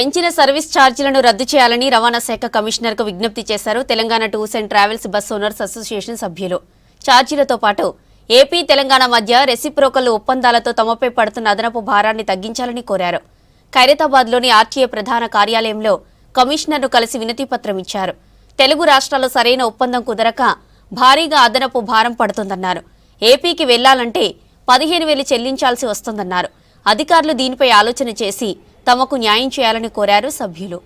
పెంచిన సర్వీస్ ఛార్జీలను రద్దు చేయాలని రవాణా శాఖ కమిషనర్కు విజ్ఞప్తి చేశారు Telangana tours and travels bus owners association సభ్యులు. ఛార్జీలతో పాటు ఏపీ తెలంగాణ మధ్య రెసిప్రోకల్ ఒప్పందాలతో తమపై పడుతున్న అదనపు భారాన్ని తగ్గించాలని కోరారు. ఖైరతాబాద్లోని ఆర్టీఏ ప్రధాన కార్యాలయంలో కమిషనర్ను కలిసి వినతిపత్రం ఇచ్చారు. తెలుగు రాష్ట్రాల్లో సరైన ఒప్పందం కుదరక భారీగా అదనపు భారం పడుతుందన్నారు. ఏపీకి వెళ్లాలంటే 15,000 చెల్లించాల్సి వస్తుందన్నారు. అధికారులు దీనిపై ఆలోచన చేసి తమకు న్యాయం చేయాలని కోరారు సభ్యులు.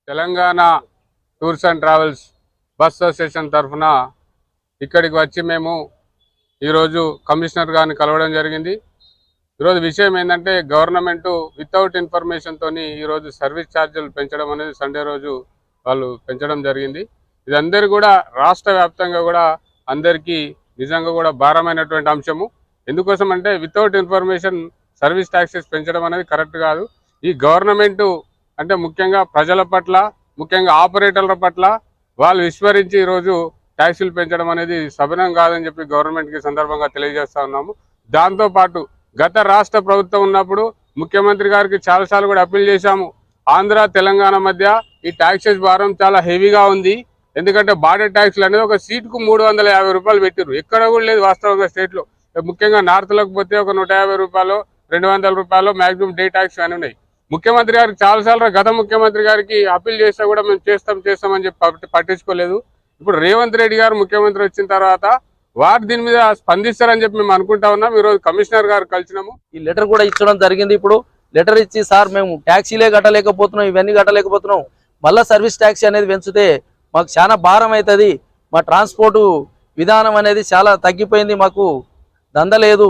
Telangana tours and travels bus association తరఫున ఇక్కడికి వచ్చి మేము ఈరోజు కమిషనర్ గారిని కలవడం జరిగింది. ఈరోజు విషయం ఏంటంటే గవర్నమెంట్ వితౌట్ ఇన్ఫర్మేషన్తో ఈరోజు సర్వీస్ ఛార్జీలు పెంచడం అనేది సండే రోజు వాళ్ళు పెంచడం జరిగింది. ఇది అందరు కూడా రాష్ట్ర వ్యాప్తంగా కూడా అందరికీ నిజంగా కూడా భారమైనటువంటి అంశము. ఎందుకోసం అంటే వితౌట్ ఇన్ఫర్మేషన్ సర్వీస్ ట్యాక్సెస్ పెంచడం అనేది కరెక్ట్ కాదు. ఈ గవర్నమెంట్ అంటే ముఖ్యంగా ప్రజల పట్ల, ముఖ్యంగా ఆపరేటర్ల పట్ల వాళ్ళు విస్మరించి ఈరోజు ట్యాక్సీలు పెంచడం అనేది సబనం కాదని చెప్పి గవర్నమెంట్కి సందర్భంగా తెలియజేస్తా ఉన్నాము. దాంతోపాటు గత రాష్ట్ర ప్రభుత్వం ఉన్నప్పుడు ముఖ్యమంత్రి గారికి చాలాసార్లు కూడా అప్పీల్ చేశాము. ఆంధ్ర తెలంగాణ మధ్య ఈ ట్యాక్సెస్ భారం చాలా హెవీగా ఉంది. ఎందుకంటే బార్డర్ ట్యాక్స్లు అనేది ఒక సీటుకు 350 రూపాయలు పెట్టారు. ఎక్కడ కూడా లేదు వాస్తవంగా స్టేట్లో. ముఖ్యంగా నార్త్లోకి పోతే ఒక 150 రూపాయలు, 200 రూపాయలు మ్యాక్సిమం డే ట్యాక్స్ అని ఉన్నాయి. ముఖ్యమంత్రి గారికి చాలాసార్లు గత ముఖ్యమంత్రి గారికి అప్పీల్ చేస్తే కూడా మేము చేస్తామని చెప్పి పట్టించుకోలేదు. ఇప్పుడు రేవంత్ రెడ్డి గారు ముఖ్యమంత్రి వచ్చిన తర్వాత వారు దీని మీద స్పందిస్తారని చెప్పి మేము అనుకుంటా ఉన్నాం. ఈరోజు కమిషనర్ గారు కలిసినాము. ఈ లెటర్ కూడా ఇచ్చడం జరిగింది. ఇప్పుడు లెటర్ ఇచ్చి సార్ మేము ట్యాక్సీలే కట్టలేకపోతున్నాం, ఇవన్నీ కట్టలేకపోతున్నాం, మళ్ళీ సర్వీస్ ట్యాక్సీ అనేది పెంచితే మాకు చాలా భారం అవుతుంది, మా ట్రాన్స్పోర్టు విధానం అనేది చాలా తగ్గిపోయింది, మాకు దందలేదు,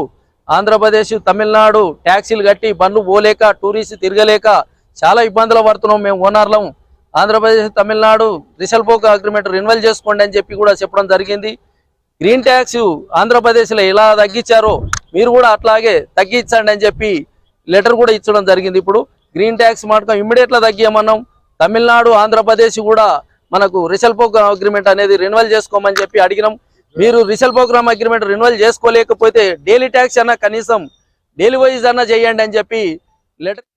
ఆంధ్రప్రదేశ్ తమిళనాడు ట్యాక్సీలు కట్టి బండ్లు పోలేక టూరిస్ట్ తిరగలేక చాలా ఇబ్బందులు పడుతున్నాం మేము ఓనర్లం. ఆంధ్రప్రదేశ్ తమిళనాడు రిసల్పోక్ అగ్రిమెంట్ రెన్యువల్ చేసుకోండి అని చెప్పి కూడా చెప్పడం జరిగింది. గ్రీన్ ట్యాక్స్ ఆంధ్రప్రదేశ్లో ఎలా తగ్గించారో మీరు కూడా అట్లాగే తగ్గించండి అని చెప్పి లెటర్ కూడా ఇచ్చడం జరిగింది. ఇప్పుడు గ్రీన్ ట్యాక్స్ మాటకం ఇమ్మీడియట్గా తగ్గియమన్నాం. తమిళనాడు ఆంధ్రప్రదేశ్ కూడా మనకు రిసల్పోక్ అగ్రిమెంట్ అనేది రెన్యువల్ చేసుకోమని చెప్పి అడిగినాం. మీరు రిసల్పోక్ అగ్రిమెంట్ రెన్యువల్ చేసుకోలేకపోతే డైలీ ట్యాక్స్ అన్నా కనీసం డైలీ వైజ్ అన్నా చేయండి అని చెప్పి లెటర్